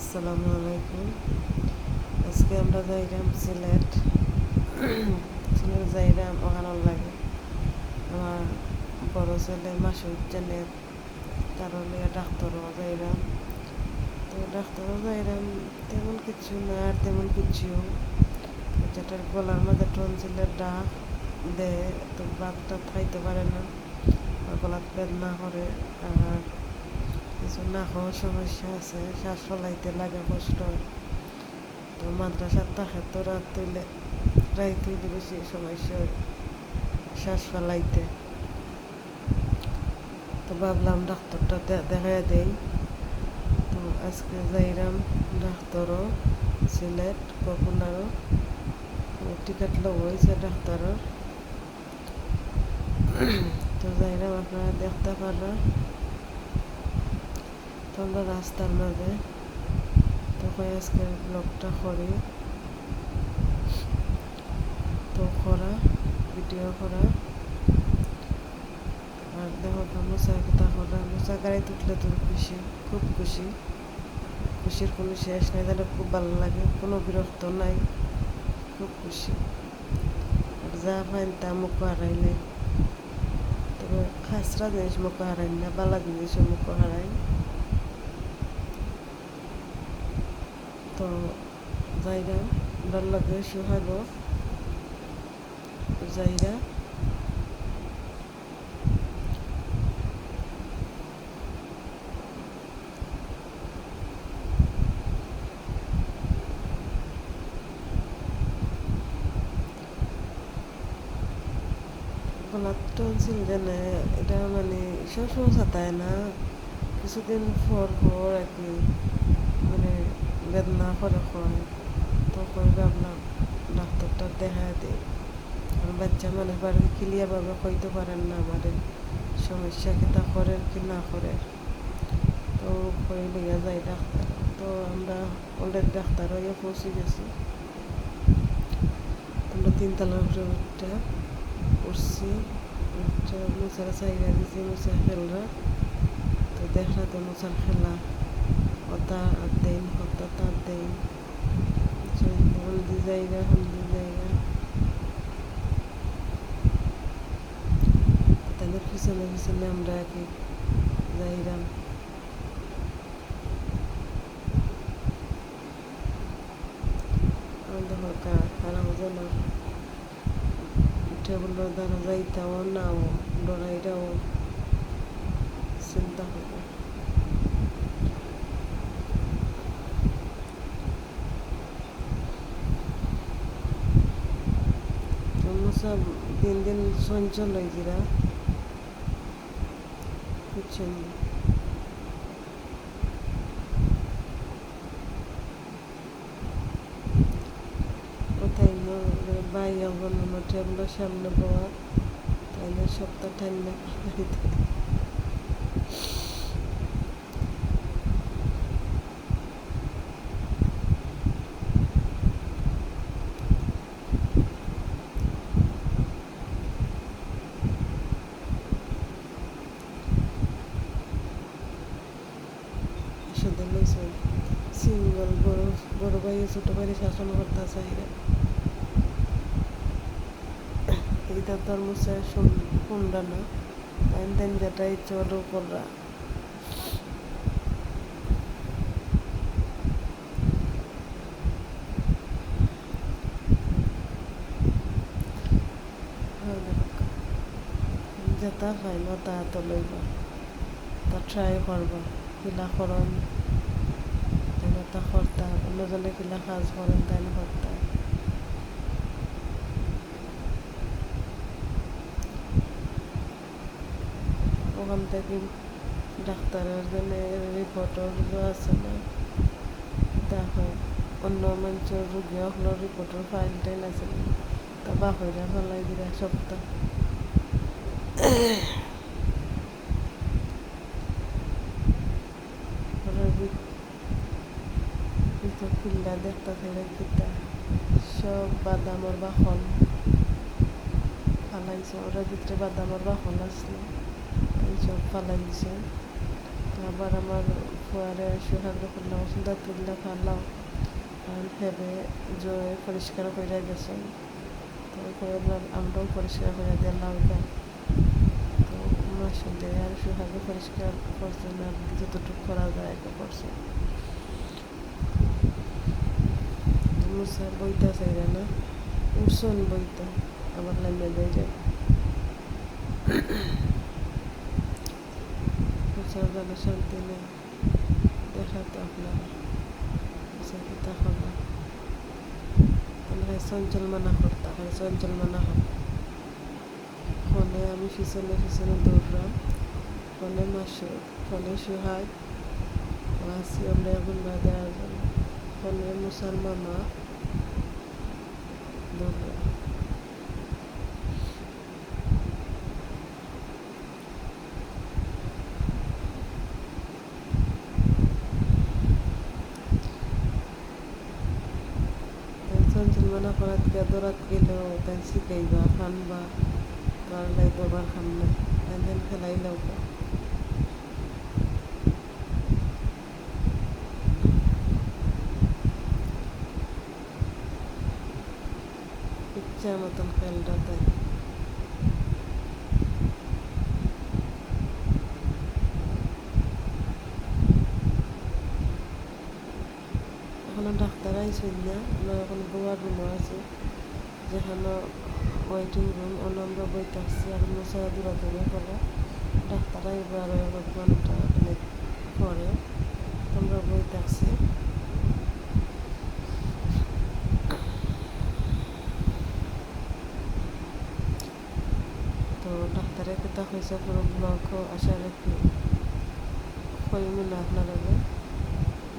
আসসালামু আলাইকুম। আজকে আমরা যাইলাম সিলেট। সিলেট যাইলাম ওখানে লাগে আমার বড় ছেলে মাসুজ্জানের কারণে ডাক্তারও যাইলাম। তো ডাক্তারও যাইলাম, তেমন কিছু না আর তেমন কিছু, যেটার গলার মধ্যে টনসিলের ডাক দেয়, তো ভাত টাত খাইতে পারে না, গলাত বেদনা করে, আর কিছু না খাওয়ার সমস্যা আছে, শ্বাস ফলাইতে লাগে কষ্ট হয়। তো মাদ্রাসার থাকে তো রাত তুইলে বেশি সমস্যা হয় শ্বাস ফেলাইতে। তো ভাবলাম ডাক্তারটা দেখাই দেই। তো আজকে যাইরাম ডাক্তারও সিলেট পপুলারও টিকিট লো হয়েছে ডাক্তারের। তো যাইরাম আপনারা দেখতে পারবেন। তো আমরা রাস্তার মাঝে তখন আজকে ব্লগটা করি, তো করা ভিডিও করা। আর দেখো মোচা কথা করা, মোচা গাড়িতে উঠলে তো খুশি, খুব খুশি, খুশির কোনো শেষ নাই, তাহলে খুব ভালো লাগে, কোনো বিরক্ত নাই, খুব খুশি। আর যা পাইন তা মুখও হারাই নাই, তবে খাসরা জিনিস মুখও হারাই না, বালা জিনিসও মুখও হারাই। তো যাইরা ডর লাগে সুহাগ যাইরা গলার টনসিল জানে, এটা মানে সবসময় সাতায় না, কিছুদিন পর পর আর কি মানে বেদনা করে হয়। তখন ভাবলাম ডাক্তারটা দেখা দিই। আর বাচ্চা মানুষ বাড়ি ক্লিয়ারভাবে কইতে পারেন না আমাদের সমস্যা কিতা করে কি না করে, তো কই লইয়া যাই ডাক্তার। তো আমরা অলরেডি ডাক্তার হইয়া পৌঁছে গেছি। আমরা 3 তলার উপরে উঠছি, মোচারা চাইরা দিছি, মোচা খেলরা। তো দেখলা তো মোচার খেলা হতা আর দেন, হতা তার দেন, হলদি জায়গা, হলদি জায়গা, তাদের পিছনে পিছনে আমরা আর কি যাইরাম। দেখো কারা যেন টেবিলের দ্বারা যাইতাও নাও ডরাইটাও চিন্তা হবে। সমস্যা দিন দিন চঞ্চল হয়ে যারা বুঝছেন। কোথায় বাই অবন্য টেবিলের সামনে বওয়া, তাই না সপ্তাহ ঠান্ডা শুধু লইছে সিঙ্গল বড় বড় ভাই ছোটো ভাই শাসন করতে চাইরা। এইটা তোর মুছে শুনরা না, তাই তাই যেটাই চলো কররা। যেটা খাইল তা তো লইব, তা ট্রাই করবা, কিলা করন তাই তা করতা, অন্যজনে কিলা কাজ করেন তাই না করতা। ওখান থেকে ডাক্তারের জন্য রিপোর্টর আছে না, দেখো অন্য মানুষের রুগী হলো রিপোর্টের ফাইল টাইল আছে না, তা বাপরা ফেলাই দিরা সপ্তাহ। ভিতর খুললা দেখতে ফেলে কিতা সব বাদামর বাখন ফালাইছে, ওরা ভিতরে বাদামর বাখন আসলো, এই সব ফালাই দিছে। তো আবার আমার ফুয়ারে সোহাগ করলাম সুন্দর তুললে খাওয়ালাম কারণ ভেবে জয়ে পরিষ্কার করে গেছেন তারপরে আমরাও পরিষ্কার করে দিলাম তো মাসুদে আর সোহাগে পরিষ্কার করছেন আর যতটুকু করা যায় একটা করছে মুসা বইটা চাইরা না উঠছন বইটা আবার লাইনে বাইরে মুসার যেন শান্তি নেই দেখাতো আপনারা মুসাকে খবর আমরা চঞ্চল মানা করতাম চঞ্চল মানা হোক ফোনে আমি পিছনে পিছনে দৌড়লাম ফোনে মাসুদ ফোনে সোহাগ আসি আমরা এখন বাজার আসলাম ফোনে মুসার মামা দৌড়লাম চঞ্চল মানা করাত গিয়ে দৌড়াত গেলেও তাই শিখাইবা খানবা পারলাই দবার খান না একদিন খেলাইলেও ইচ্ছা মতন খেলটা তাই এখনো ডাক্তার আইসেন না আমরা এখন বোয়ার রুমও আছে যেখানে ওয়েটিং রুম ওখানে আমরা বই থাকছি আর মশা দূরাদূরি করে ডাক্তার আইব আরও 1 ঘন্টা পরে আমরা বই থাকছি তো ডাক্তারের কথা হয়েছে পুরো ব্লকও আশা রাখি কইমু না আপনারা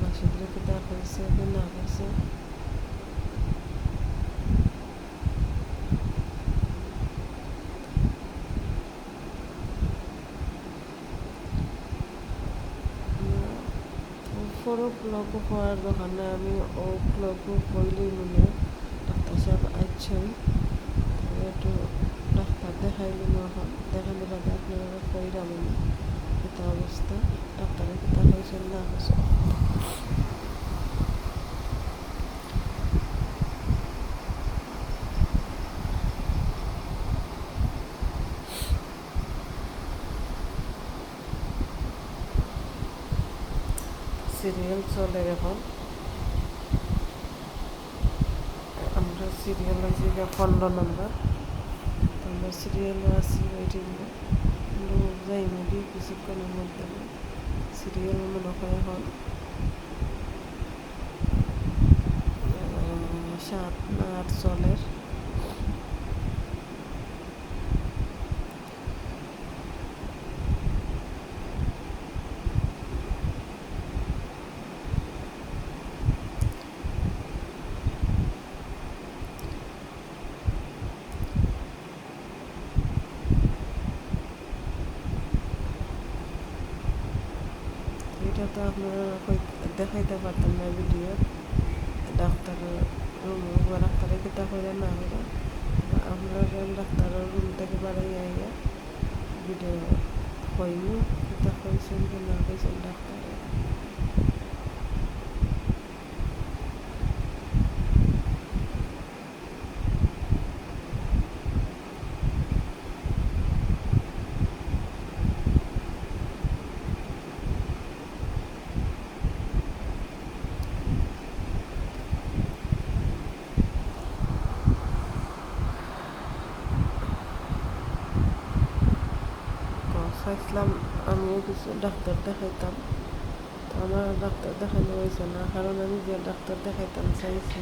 মাসুদের কথা হয়েছে কি না হয়েছে পুরো ব্লক হওয়ার দোকানে আমি ও ব্লক হইলেই মনে ডাক্তার সাহেব আইছেন একটু ডাক্তার দেখাইলাম এখন দেখানোর বাদে আপনারা কইরা মনে এটা অবস্থা ডাক্তারের কথা হয়েছেন না হয়েছে সিরিয়াল চলে এখন আমরা সিরিয়াল আছি 15 নম্বর তো আমরা সিরিয়ালে আছি ওয়েটিংয়ে লোক যাই মেবি কিছুক্ষণের মধ্যে সিরিয়াল মনে হয় এখন 7 না 8 চলের এটা তো আপনারা দেখাইতে পারতাম না ভিডিও ডাক্তারের রুম ডাক্তারের কিতা করে না হলে আপনারা ডাক্তারের রুম থেকে বাড়াই আইয়া ভিডিও হইমু কিতা কইছেন কি না কইছেন ডাক্তারে চাইছিলাম আমিও কিছু ডাক্তার দেখাইতাম তো আমার ডাক্তার দেখানো হয়েছে না কারণ আমি যে ডাক্তার দেখাইতাম চাইছি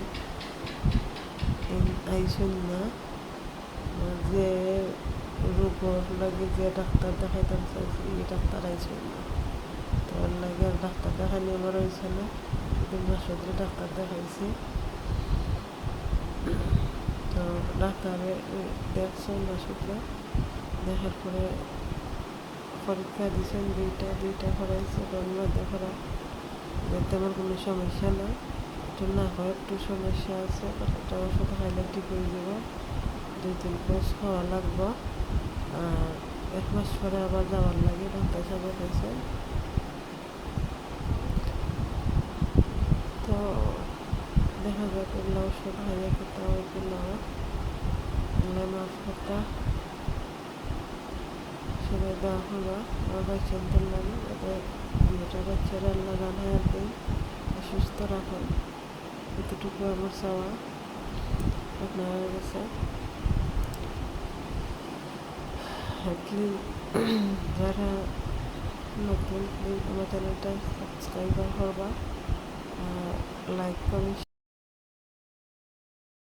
আইসুন না যে রোগর লাগে যে ডাক্তার দেখাইতাম চাইছি এই ডাক্তার আইসুন না তো ওর লাগে আর ডাক্তার দেখানি আমার হয়েছে না 2 মাস ধরে ডাক্তার দেখাইছি তো ডাক্তারে দেখছো মাসুদরা দেখার পরে পরীক্ষা দিয়েছেন দুইটা করাইছে মধ্যে করা তেমন কোনো সমস্যা না একটু না হয় একটু সমস্যা আছে একটা ওষুধ খাইলে ঠিক হয়ে যাব 2-3 কোর্স খাওয়া লাগবো আর 1 মাস পরে আবার যাওয়ার লাগে ডাক্তার সাহেব হয়েছে দেখা যাক এগুলো ওষুধ হাইয়া করতে হবে কিনা আল্লাহ মাফ করতে সবাই দেওয়া হলো আমার বাইচান দিলাম এদের দুটা বাচ্চার আল্লাহ জানায় আর দিন সুস্থ রাখুন এতটুকু আমার চাওয়া আপনার কাছে যারা নতুন আমার চ্যানেলটা সাবস্ক্রাইব করবা লাইক কমেন্ট